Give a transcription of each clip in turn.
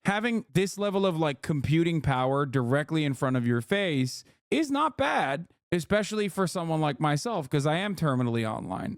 having this level of like computing power directly in front of your face is not bad, especially for someone like myself, because I am terminally online.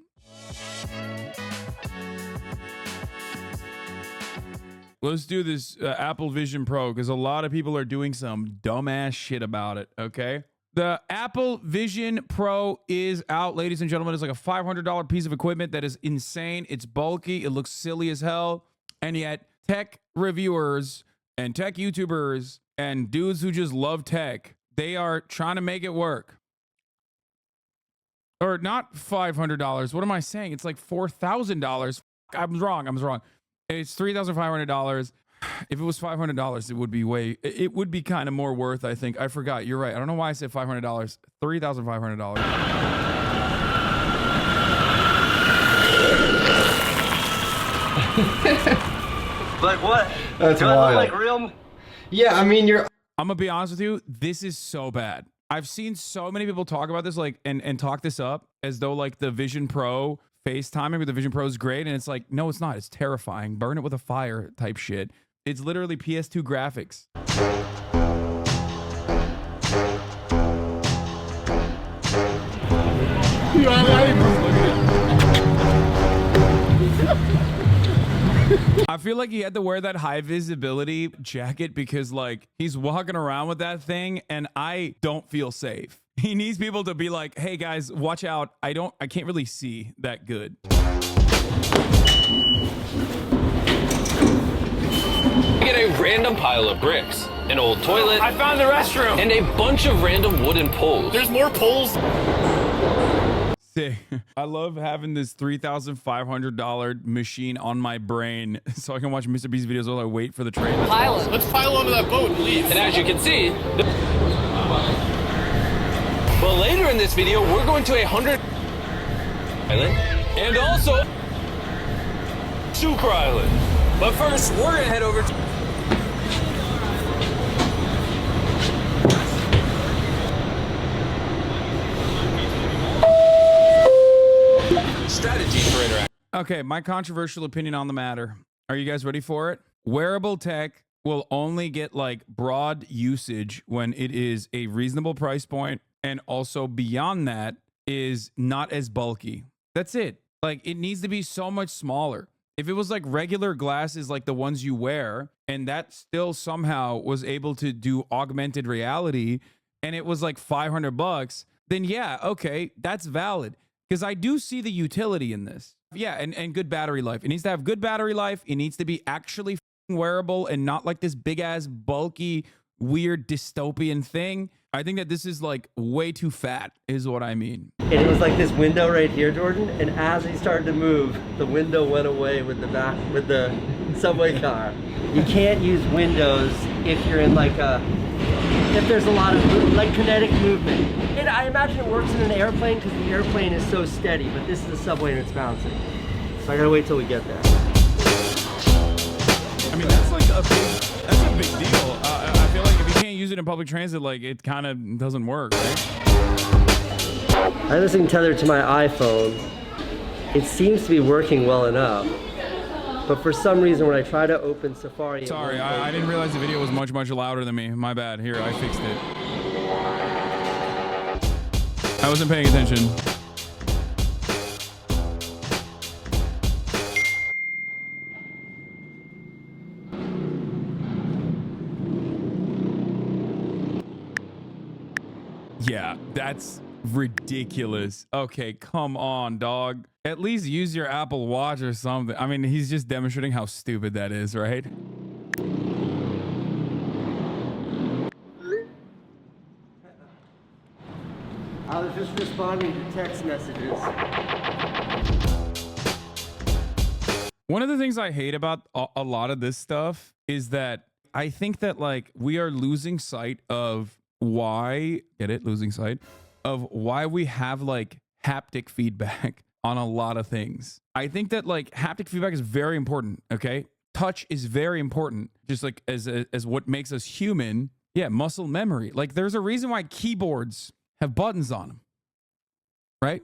Let's do this Apple Vision Pro, because a lot of people are doing some dumbass shit about it, okay? The Apple Vision Pro is out, ladies and gentlemen. It's like a $500 piece of equipment that is insane. It's bulky. It looks silly as hell. And yet tech reviewers and tech YouTubers and dudes who just love tech, they are trying to make it work. Or not $500. What am I saying? It's like $4,000. I'm wrong. It's $3,500. If it was $500, it would be kind of more worth, I think. I forgot. You're right. I don't know why I said $500. $3,500. Like what? That's Do wild. I look like real? Yeah, I mean, I'm gonna be honest with you. This is so bad. I've seen so many people talk about this, like, and talk this up as though like the Vision Pro FaceTiming with the Vision Pro is great, and it's like, no, it's not. It's terrifying. Burn it with a fire type shit. It's literally PS2 graphics. I feel like he had to wear that high visibility jacket because like he's walking around with that thing and I don't feel safe. He needs people to be like, hey guys, watch out. I can't really see that good. Get a random pile of bricks, an old toilet. I found the restroom. And a bunch of random wooden poles. There's more poles. Sick. I love having this $3,500 machine on my brain so I can watch Mr. Beast's videos while I wait for the train. Let's pile onto that boat and leave. And as you can see, but later in this video, we're going to 100 Island and also Super Island. But first, we're gonna head over to strategy for interaction. Okay, my controversial opinion on the matter. Are you guys ready for it? Wearable tech will only get like broad usage when it is a reasonable price point, and also beyond that is not as bulky. That's it. Like it needs to be so much smaller. If it was like regular glasses like the ones you wear, and that still somehow was able to do augmented reality, and it was like $500, then yeah, okay, that's valid. Because I do see the utility in this. Yeah, and good battery life. It needs to have good battery life. It needs to be actually wearable and not like this big ass, bulky, weird dystopian thing. I think that this is like way too fat is what I mean. And it was like this window right here, Jordan, and as he started to move, the window went away with the subway car. You can't use windows if you're in like if there's a lot of like kinetic movement. And I imagine it works in an airplane because the airplane is so steady, but this is a subway and it's bouncing. So I gotta wait till we get there. I mean, that's like a big deal. I feel like if you can't use it in public transit, like it kind of doesn't work, right? I have this thing tethered to my iPhone. It seems to be working well enough, but for some reason when I try to open Safari... Sorry, I didn't realize the video was much louder than me. My bad. Here, I fixed it. I wasn't paying attention. Yeah, that's ridiculous. Okay, come on, dog. At least use your Apple Watch or something. I mean, he's just demonstrating how stupid that is, right? I was just responding to text messages. One of the things I hate about a lot of this stuff is that I think that like we are losing sight of why, losing sight of why we have like haptic feedback on a lot of things. I think that like haptic feedback is very important, okay? Touch is very important, just like as what makes us human. Yeah, muscle memory. Like there's a reason why keyboards have buttons on them, right?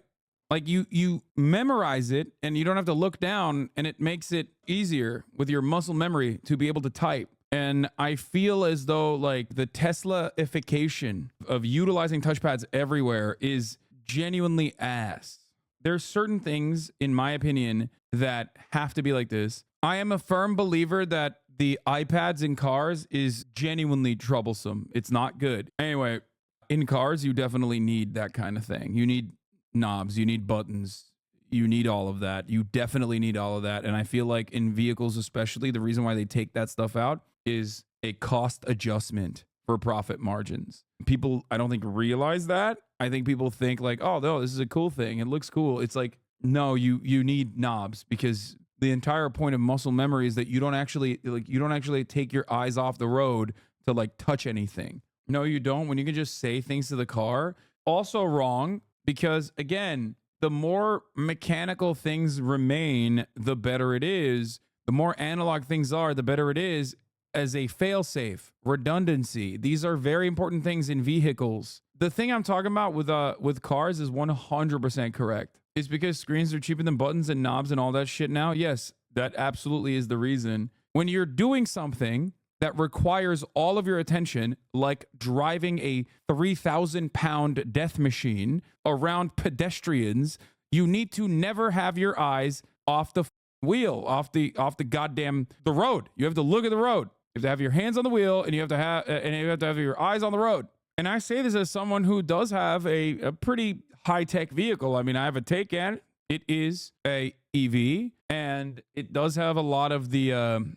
Like you memorize it and you don't have to look down, and it makes it easier with your muscle memory to be able to type. And I feel as though like the Tesla-ification of utilizing touchpads everywhere is genuinely ass. There's certain things, in my opinion, that have to be like this. I am a firm believer that the iPads in cars is genuinely troublesome. It's not good. Anyway, in cars, you definitely need that kind of thing. You need knobs, you need buttons, you need all of that. You definitely need all of that. And I feel like in vehicles, especially, the reason why they take that stuff out is a cost adjustment for profit margins. People, I don't think, realize that. I think people think like, oh, no, this is a cool thing. It looks cool. It's like, no, you need knobs, because the entire point of muscle memory is that you don't actually take your eyes off the road to like touch anything. No, you don't. When you can just say things to the car. Also wrong, because again, the more mechanical things remain, the better it is. The more analog things are, the better it is as a fail-safe, redundancy. These are very important things in vehicles. The thing I'm talking about with cars is 100% correct. It's because screens are cheaper than buttons and knobs and all that shit now. Yes, that absolutely is the reason. When you're doing something that requires all of your attention, like driving a 3,000-pound death machine around pedestrians, you need to never have your eyes off the wheel, off the goddamn the road. You have to look at the road. You have to have your hands on the wheel, and you have to have your eyes on the road. And I say this as someone who does have a pretty high-tech vehicle. I mean, I have a Taycan. It is a EV, and it does have a lot of the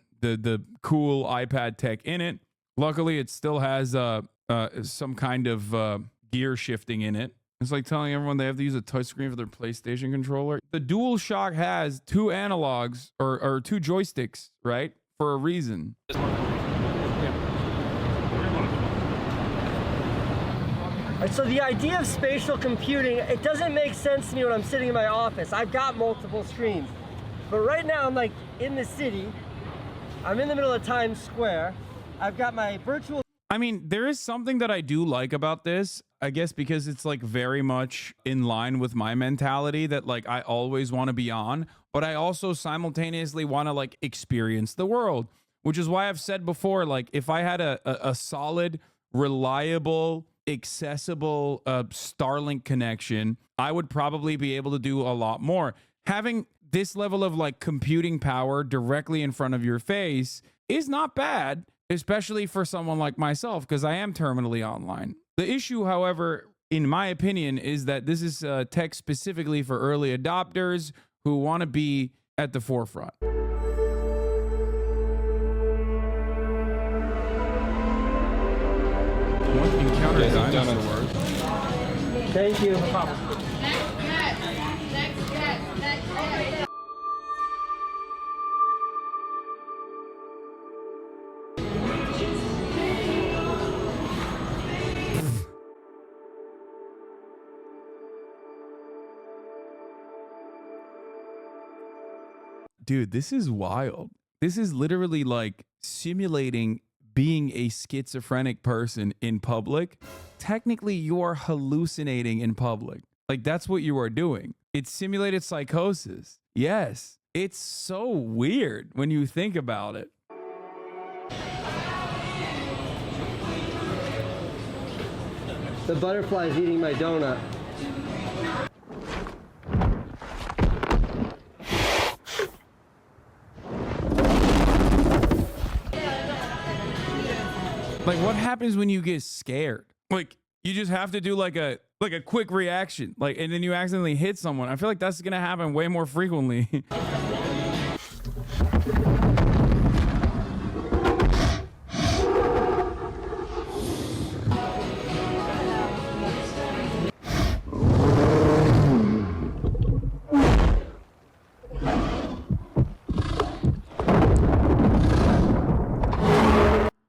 cool iPad tech in it. Luckily, it still has some kind of gear shifting in it. It's like telling everyone they have to use a touchscreen for their PlayStation controller. The DualShock has two analogs or two joysticks, right? For a reason. So the idea of spatial computing, it doesn't make sense to me when I'm sitting in my office. I've got multiple screens. But right now I'm like in the city. I'm in the middle of Times Square. I've got my virtual... I mean, there is something that I do like about this, I guess, because it's like very much in line with my mentality that like I always want to be on, but I also simultaneously want to like experience the world, which is why I've said before, like if I had a solid, reliable, accessible Starlink connection, I would probably be able to do a lot more. Having this level of like computing power directly in front of your face is not bad, especially for someone like myself, because I am terminally online. The issue, however, in my opinion, is that this is tech specifically for early adopters who want to be at the forefront. Encounter dinosaurs. Thank you. Dude, this is wild. This is literally like simulating being a schizophrenic person in public. Technically, you are hallucinating in public. Like, that's what you are doing. It's simulated psychosis. Yes. It's so weird when you think about it. The butterfly's eating my donut. Like, what happens when you get scared? Like, you just have to do like a quick reaction, like, and then you accidentally hit someone. I feel like that's gonna happen way more frequently.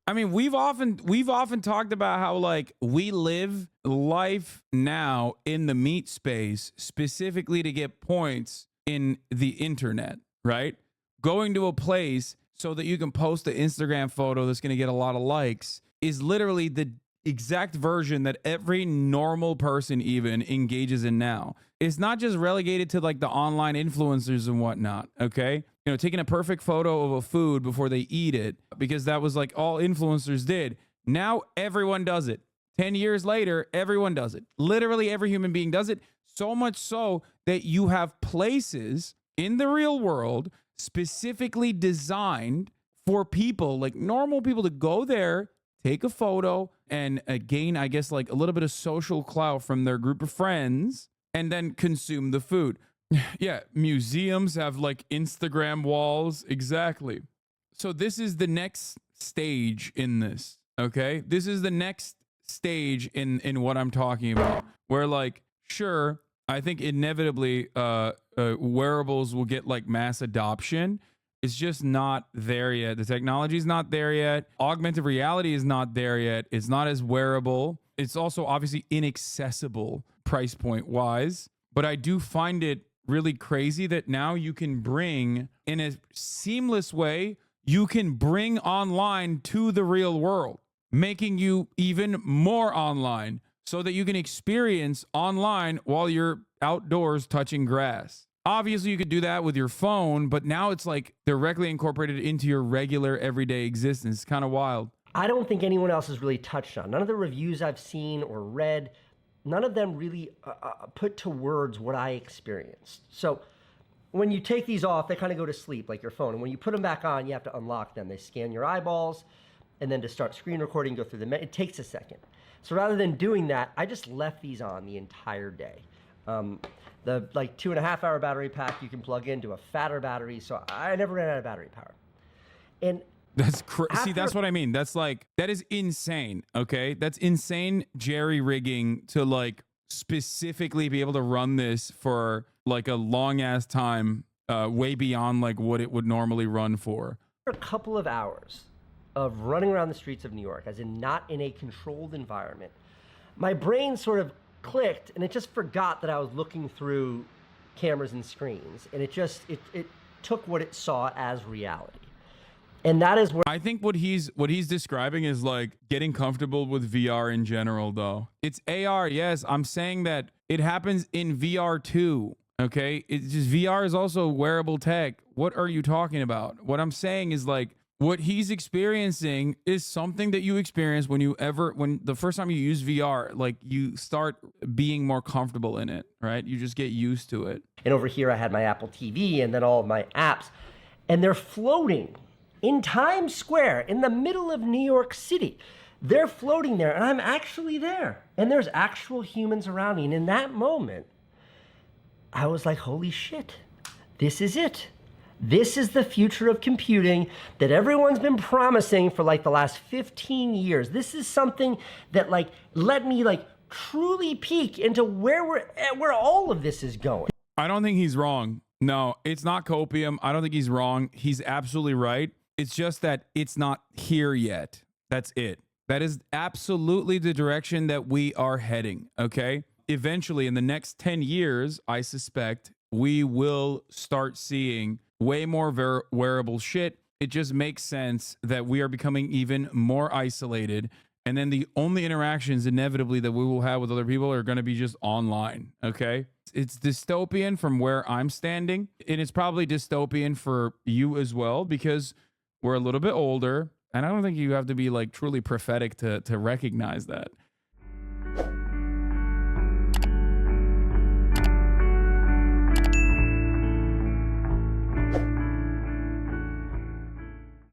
I mean, we've often talked about how like we live life now in the meat space specifically to get points in the internet, right? Going to a place so that you can post an Instagram photo that's going to get a lot of likes is literally the exact version that every normal person even engages in now. It's not just relegated to like the online influencers and whatnot, okay? taking a perfect photo of a food before they eat it, because that was like all influencers did. Now everyone does it. 10 years later, everyone does it. Literally every human being does it. So much so that you have places in the real world specifically designed for people, like normal people, to go there, take a photo, and gain, I guess, like a little bit of social clout from their group of friends, and then consume the food. Yeah, museums have like Instagram walls. Exactly. So this is the next stage in this, okay? This is the next stage in what I'm talking about, where like, sure, I think inevitably wearables will get like mass adoption. It's just not there yet. The technology is not there yet. Augmented reality is not there yet. It's not as wearable. It's also obviously inaccessible price point wise. But I do find it really crazy that now you can bring, in a seamless way, you can bring online to the real world, making you even more online so that you can experience online while you're outdoors touching grass. Obviously, you could do that with your phone, but now it's like directly incorporated into your regular everyday existence. It's kind of wild. I don't think anyone else has really touched on. None of the reviews I've seen or read, none of them really put to words what I experienced. So when you take these off, they kind of go to sleep like your phone. And when you put them back on, you have to unlock them. They scan your eyeballs, and then to start screen recording, go through it takes a second. So rather than doing that, I just left these on the entire day. The like 2.5 hour battery pack you can plug into a fatter battery, so I never ran out of battery power. And that's see, that's what I mean. That's like, that is insane. Okay, that's insane jerry rigging to like specifically be able to run this for like a long ass time, way beyond like what it would normally run for. A couple of hours of running around the streets of New York, as in not in a controlled environment, my brain sort of clicked and it just forgot that I was looking through cameras and screens, and it took what it saw as reality. And that is where I think what he's describing is like getting comfortable with VR in general, though. It's AR, yes. I'm saying that it happens in VR too. Okay, it's just VR is also wearable tech. What are you talking about? What I'm saying is like, what he's experiencing is something that you experience when the first time you use VR, like you start being more comfortable in it, right? You just get used to it. And over here I had my Apple TV and then all of my apps, and they're floating in Times Square in the middle of New York City. They're floating there, and I'm actually there, and there's actual humans around me. And in that moment, I was like, holy shit, this is it. This is the future of computing that everyone's been promising for like the last 15 years. This is something that like let me like truly peek into where all of this is going. I don't think he's wrong. No, it's not copium. I don't think he's wrong. He's absolutely right. It's just that it's not here yet. That's it. That is absolutely the direction that we are heading. Okay. Eventually, in the next 10 years, I suspect we will start seeing way more wearable shit. It just makes sense that we are becoming even more isolated. And then the only interactions inevitably that we will have with other people are going to be just online. Okay. It's dystopian from where I'm standing. And it's probably dystopian for you as well, because we're a little bit older. And I don't think you have to be like truly prophetic to recognize that.